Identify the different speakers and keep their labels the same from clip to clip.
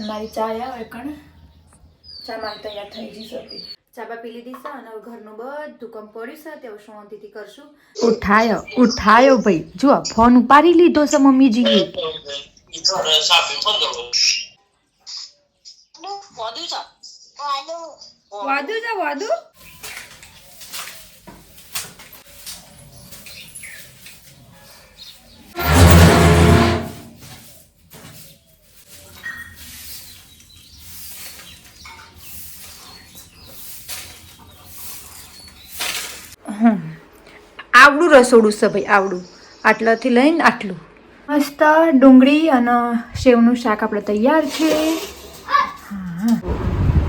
Speaker 1: મારી ચા આવે કણ ચા મારી તૈયાર થઈ જશે. ચા બા પી લીધી છે અને ઘરનું બધું કામ પડ્યું છે તે શાંતિથી કરશું.
Speaker 2: ઉઠાયો ભાઈ, જો ફોન ઉપાડી લીધો છે મમ્મીજીએ. વાદુ આવડું રસોડું છે ભાઈ, આવડું. આટલાથી લઈને આટલું મસ્ત ડુંગળી અને સેવનું શાક આપણે તૈયાર છે.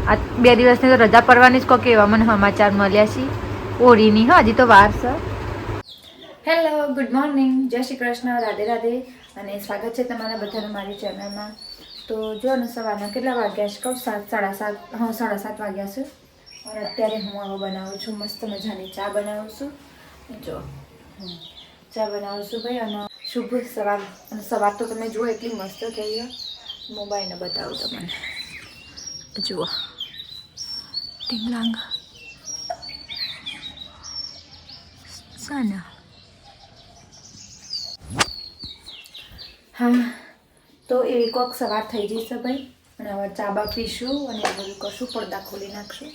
Speaker 2: આ 2 દિવસની તો રજા પડવાની જ કહો કે એવા મને સમાચાર મળ્યા છે ઓરીની. હા, હજી તો વાર છે.
Speaker 1: હેલો, ગુડ મોર્નિંગ, જય શ્રી કૃષ્ણ, રાધે રાધે અને સ્વાગત છે તમારા બધાનું મારી ચેનલમાં. તો જો ને સવારના કેટલા વાગ્યા છે કહું? 7:30. હા, 7:30 વાગ્યા છે. અને અત્યારે હું આવો બનાવું છું, મસ્ત મજાની ચા બનાવું છું. જો ચા બનાવું છું ભાઈ. અને શુભ સવાર. અને સવાર તો તમે જુઓ એટલી મસ્ત થઈ. મોબાઈલને બતાવું તમને, જુઓ ટીંગલાંગ સાના. હા, તો એવી કોક સવાર થઈ જશે ભાઈ. અને હવે ચા બા પીશું અને એ બધું કરશું. પડદા ખોલી નાખશું.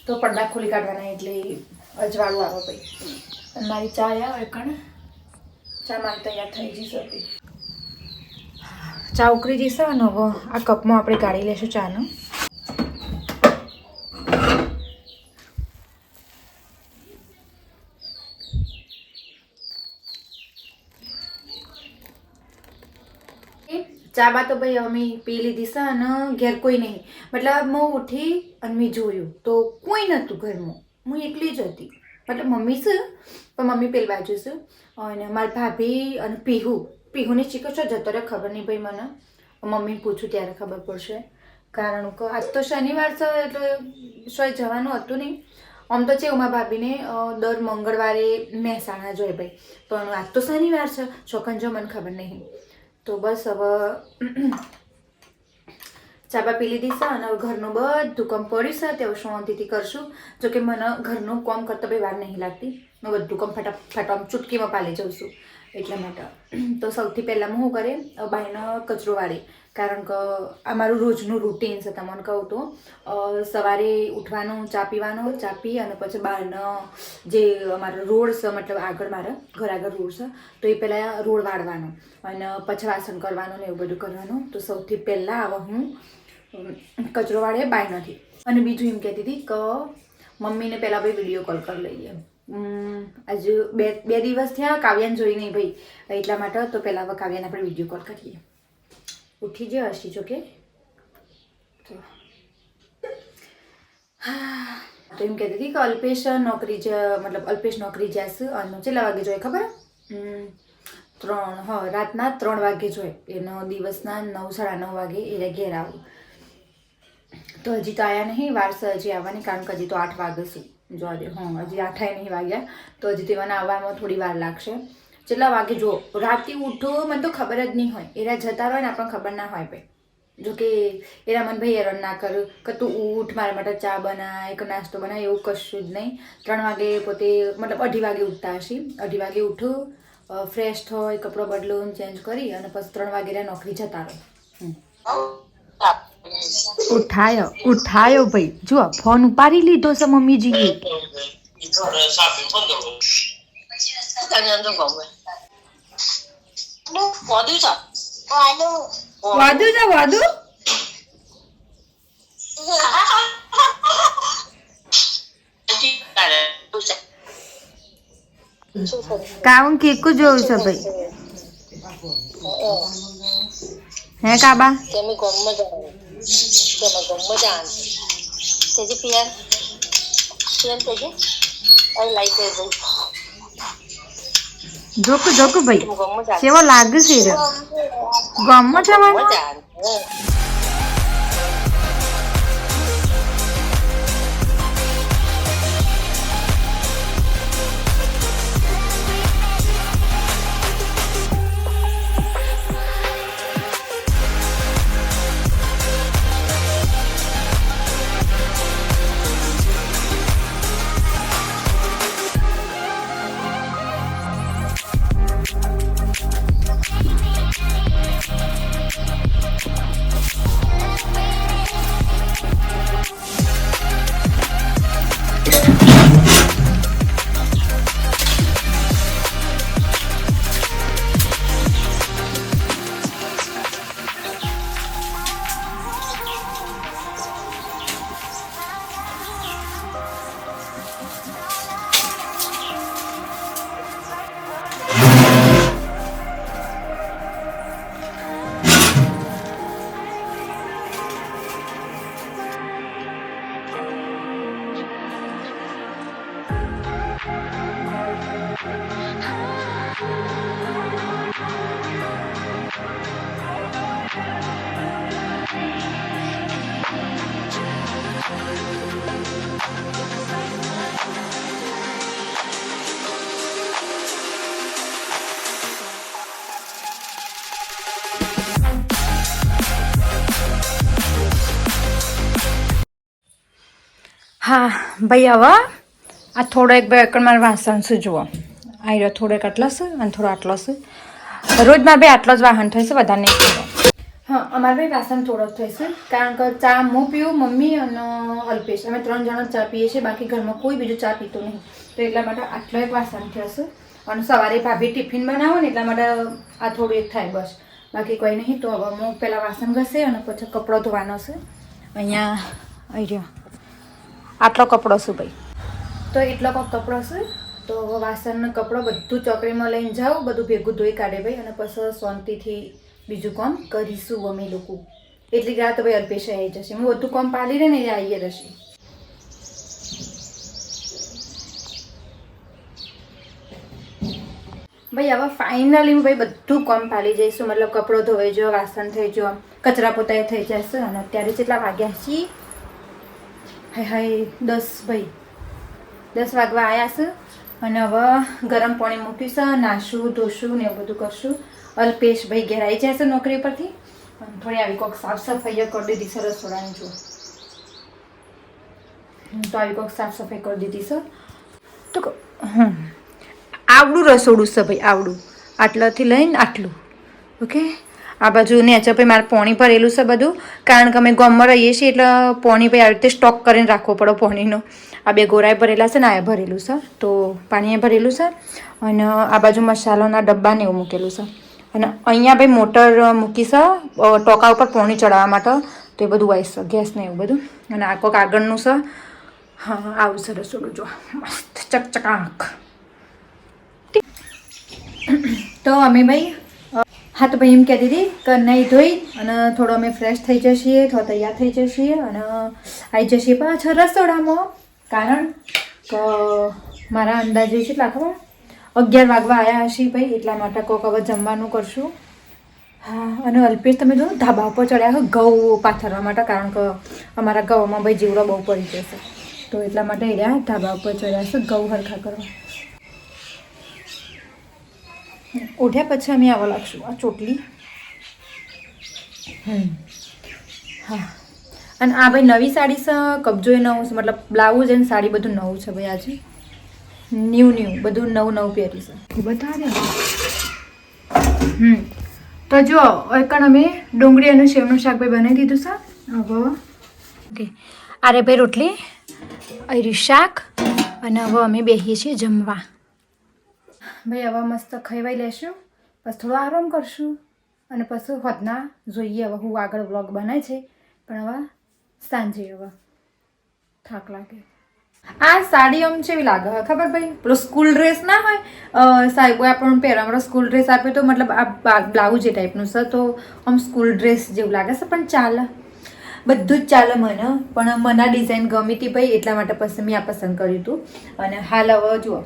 Speaker 1: તો પડદા ખોલી કાઢવાના એટલે અજવાળું આવે ભાઈ. અને મારી ચા આવે કણ ચા મારી તૈયાર થઈ જશે ભાઈ. ચા ઉકળી જશે અને હવે આ કપમાં આપણે કાઢી લેશું ચાનો. ચા બા તો ભાઈ અમે પી લીધી છે અને ઘેર કોઈ નહીં. મતલબ હું ઉઠી અને મેં જોયું તો કોઈ નહોતું ઘરમાં. હું એકલી જ હતી. મતલબ મમ્મી છે પણ મમ્મી પેલી બાજુ છે અને મારી ભાભી અને પીહુની ચીકો છો જતો રહે ખબર નહીં ભાઈ મને. મમ્મીને પૂછું ત્યારે ખબર પડશે. કારણ કે આજ તો શનિવાર છે એટલે શોય જવાનું હતું નહીં. આમ તો છે ઉમા ભાભીને દર મંગળવારે મહેસાણા જોઈએ ભાઈ, પણ આજ તો શનિવાર છે છોકન જો મને ખબર નહીં. તો બસ હવે ચા બા પી લીધી છે અને ઘરનું બધું કામ પડ્યું છે તે શાંતિથી કરશું. જોકે મને ઘરનું કામ કરતા ભાઈ વાર નહીં લાગતી. હું બધું કામ ફટાફટ આમ ચૂટકીમાં પાલી જાઉં છું એટલા માટે. તો સૌથી પહેલાં હું કરે બાયનો કચરો વાળી. કારણ કે અમારું રોજનું રૂટીન છે. તમને કહું તો સવારે ઉઠવાનું, ચા પીવાનું, ચા પી અને પછી બહારનો જે અમારો રોડ છે, મતલબ આગળ મારા ઘર આગળ રોડ છે તો એ પહેલાં રોડ વાળવાનો અને પછી વાસણ કરવાનું ને એવું બધું કરવાનું. તો સૌથી પહેલાં હવે હું કચરો વાળે બાય નથી. અને બીજું એમ કહેતી હતી કે મમ્મીને પહેલાં ભાઈ વિડીયો કોલ કરી લઈએ. આજે બે દિવસ થયા કાવ્યાને જોઈ નહીં ભાઈ, એટલા માટે. તો પહેલાં હવે કાવ્યાને આપણે વિડીયો કોલ કરીએ. ઉઠી જ હશી જો કે. હા, તો એમ કહેતી હતી કે અલ્પેશ નોકરી જશે અને કેટલા વાગે જોઈએ ખબર? 3. હા, રાતના 3 વાગે જોઈએ. એનો દિવસના 9, 9:30 વાગે એ ઘેર આવું. તો હજી તો આવ્યા નહીં, વાર છે હજી આવવાની. કારણ કે હજી તો 8 વાગે છે. જોવા દે, હા હજી 8 નહીં વાગ્યા. તો હજી તેવાના આવવામાં થોડી વાર લાગશે. કેટલા વાગે જો રાતે ઉઠો મને તો ખબર જ નહીં હોય. એરા જતા રહે ને આપણને ખબર ના હોય ભાઈ. જોકે એરા મને ભાઈ હેરાન ના કર્યું કે તું ઉઠ મારા માટે ચા બનાય કે નાસ્તો બનાય, એવું કશું જ નહીં. 3 વાગે પોતે મતલબ 2:30 વાગે ઉઠતા હશે. 2:30 વાગે ઉઠું, ફ્રેશ થાય, કપડો બદલું, ચેન્જ કરી અને પછી 3 વાગે નોકરી જતા રહો.
Speaker 2: ઉઠાયો ભાઈ, જો ફોન ઉપાડી લીધો છે મમ્મીજીએ. વાદુ કામ કેકુ જોયું છે ભાઈ. હે કાબા જોકુ ભાઈ કેવો લાગશે રે ગમ છે મને. હા ભાઈ હવે આ થોડો એક બે એકડ મારે વાસણ છે જુઓ આ રહ્યો થોડો એક આટલો છે અને થોડો આટલો છે રોજ મારે ભાઈ આટલો જ વાહન થશે વધારે નહીં થયો.
Speaker 1: હા અમારે ભાઈ વાસણ થોડો જ થશે કારણ કે ચા હું પીવું મમ્મી અને અલ્પેશ અમે 3 જણા ચા પીએ છીએ બાકી ઘરમાં કોઈ બીજું ચા પીતું નહીં તો એટલા માટે આટલો એક વાસણ થશે અને સવારે ભાભી ટિફિન બનાવો ને એટલા માટે આ થોડું એક થાય બસ બાકી કોઈ નહીં. તો હવે હું પહેલાં વાસણ ઘસે અને પછી કપડો ધોવાનો છે. અહીંયા આવી રહ્યો આટલો કપડો છે ભાઈ તો એટલો કપડો છે તો હવે વાસણનો કપડો બધું ચોકડીમાં લઈને જાઓ બધું ભેગું ધોઈ કાઢે ભાઈ અને પછી શાંતિથી બીજું કામ કરીશું અમે લોકો. એટલી રાત ભાઈ અલ્પેશ આવી જશે હું બધું કામ પાલી રહે ને એ આવી રહેશે. ભાઈ હવે ફાઇનલી હું ભાઈ બધું કામ પાલી જઈશું મતલબ કપડો ધોવાઈ જો વાસણ થઈ જો કચરા પોતાએ થઈ જશે અને અત્યારે કેટલા વાગ્યા છીએ હાય 10 ભાઈ 10 વાગવા આવ્યા છે અને હવે ગરમ પાણી મૂકીશું નાશું ધોશું ને એવું બધું કરશું. અલ્પેશ ભાઈ ઘેર આવી જશે નોકરી પરથી અને થોડી આવી કોઈક સાફ સફાઈ કરી દીધી છે રસોડાની જો તો આવી કોઈક સાફ સફાઈ કરી દીધી છે
Speaker 2: તો આવડું રસોડું છે ભાઈ આવડું આટલાથી લઈને આટલું ઓકે. આ બાજુ નેચર ભાઈ મારે પાણી ભરેલું છે બધું કારણ કે અમે ગામમાં રહીએ છીએ એટલે પાણી ભાઈ આવી રીતે સ્ટોક કરીને રાખવો પડે પાણીનો. આ બે ગોરાએ ભરેલા છે ને આ ભરેલું છે તો પાણીએ ભરેલું છે અને આ બાજુ મસાલાના ડબ્બા ને એવું મૂકેલું છે અને અહીંયા ભાઈ મોટર મૂકી છે ટોકા ઉપર પાણી ચડાવવા માટે તો એ બધું હોય છે ગેસ ને એવું બધું અને આ કોઈક આગળનું છે. હા આવું છે રસોડું જો મસ્ત ચકચકાક. તો અમે ભાઈ હા તો ભાઈ એમ કહેતી હતી કે નહીં ધોઈ અને થોડો અમે ફ્રેશ થઈ જઈએ થોડો તૈયાર થઈ જઈએ અને આવી જઈએ પાછા રસોડામાં કારણ કે મારા અંદાજે કેટલા ખબર 11 વાગવા આવ્યા હશે ભાઈ એટલા માટે કોક હવે જમવાનું કરશું. હા અને અલ્પેશ તમે જો ધાબા ઉપર ચડ્યા હોય ઘઉં પાથરવા માટે કારણ કે અમારા ઘઉંમાં ભાઈ જીવડો બહુ પડી જશે તો એટલા માટે એ રહ્યા ધાબા ઉપર ચડ્યા છે ઘઉં હરખા કરવા. ઉઠ્યા પછી અમે આવવા લાગશું આ ચોટલી. હા અને આ ભાઈ નવી સાડી છે કબજો એ નવું છે મતલબ બ્લાઉઝ અને સાડી બધું નવું છે ભાઈ આજે ન્યૂ બધું નવું પહેરી છે એ બતાવે. તો જો એકણ અમે ડુંગળી અને સેવનું શાક ભાઈ બનાવી દીધું છે હવે ઓકે. અરે ભાઈ રોટલી અરી શાક અને હવે અમે બેસીએ છીએ જમવા. ભાઈ હવે મસ્ત ખવાઈ લેશું પછી થોડો આરામ કરશું અને પછી હોદના જોઈએ હવે હું આગળ વ્લોગ બનાવે છે પણ હવે સાંજે હવે થાક લાગે. આ સાડી આમ છે એવી લાગે ખબર ભાઈ પેલો સ્કૂલ ડ્રેસ ના હોય સાહેબો આપણને પહેરવા સ્કૂલ ડ્રેસ આપે તો મતલબ આ બ્લાઉઝ એ ટાઈપનું છે તો આમ સ્કૂલ ડ્રેસ જેવું લાગે છે પણ ચાલે બધું જ ચાલે મને પણ મને ડિઝાઇન ગમી હતી ભાઈ એટલા માટે પછી મેં આ પસંદ કર્યું હતું. અને હાલ હવે જુઓ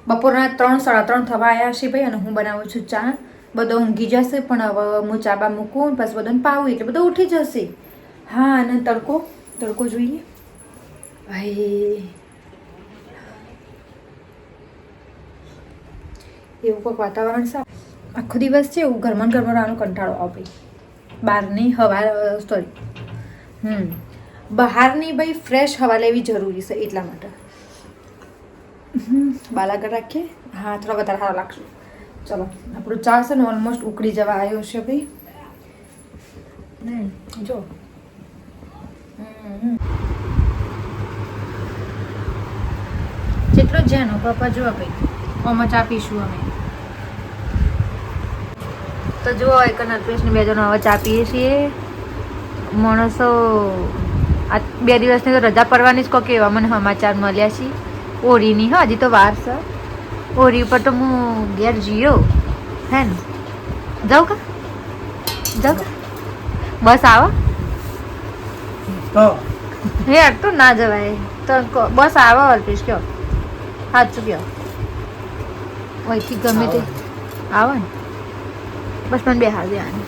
Speaker 2: બપોરના 3-3:30 થવા આવ્યા છે ભાઈ અને હું બનાવું છું ચા. બધો ઊંઘી જશે પણ હવે હું ચા બા મૂકું પછી બધાને પાવું એટલે બધું ઉઠી જશે. હા અને તડકો જોઈએ ભાઈ એવું કોઈક વાતાવરણ છે આખો દિવસ છે એવું ઘરમાં રહેવાનો કંટાળો આવે ભાઈ બહારની હવા સોરી બહારની ભાઈ ફ્રેશ હવા લેવી જરૂરી છે એટલા માટે. બાલાગઢ રાખીએ હા થોડા વધારે સારા લાગશું. ચલો આપણું ચા છે ને ઓલમોસ્ટ ઉકળી જવા આવ્યો છે ભાઈ જો જેટલો જેનો પપ્પા જો ભાઈ આમાં ચા પીશું અમે તો જુઓ એક અલ્પેશને 2 જણ હવે ચા પીએ છીએ. માણસો આ 2 દિવસની તો રજા પડવાની જ કોક એવા મને સમાચાર મળ્યા છે ઓરીની. હા હજી તો વાર છે ઓરી ઉપર તો હું ઘેર જીયો હે ને જાઉં કા બસ આવો યાર તો ના જવાય તો બસ આવો અલ્પેશ કયો સાચું કયો અહીંથી ગમે તે આવો ને બસ મને બેહાર દેવાની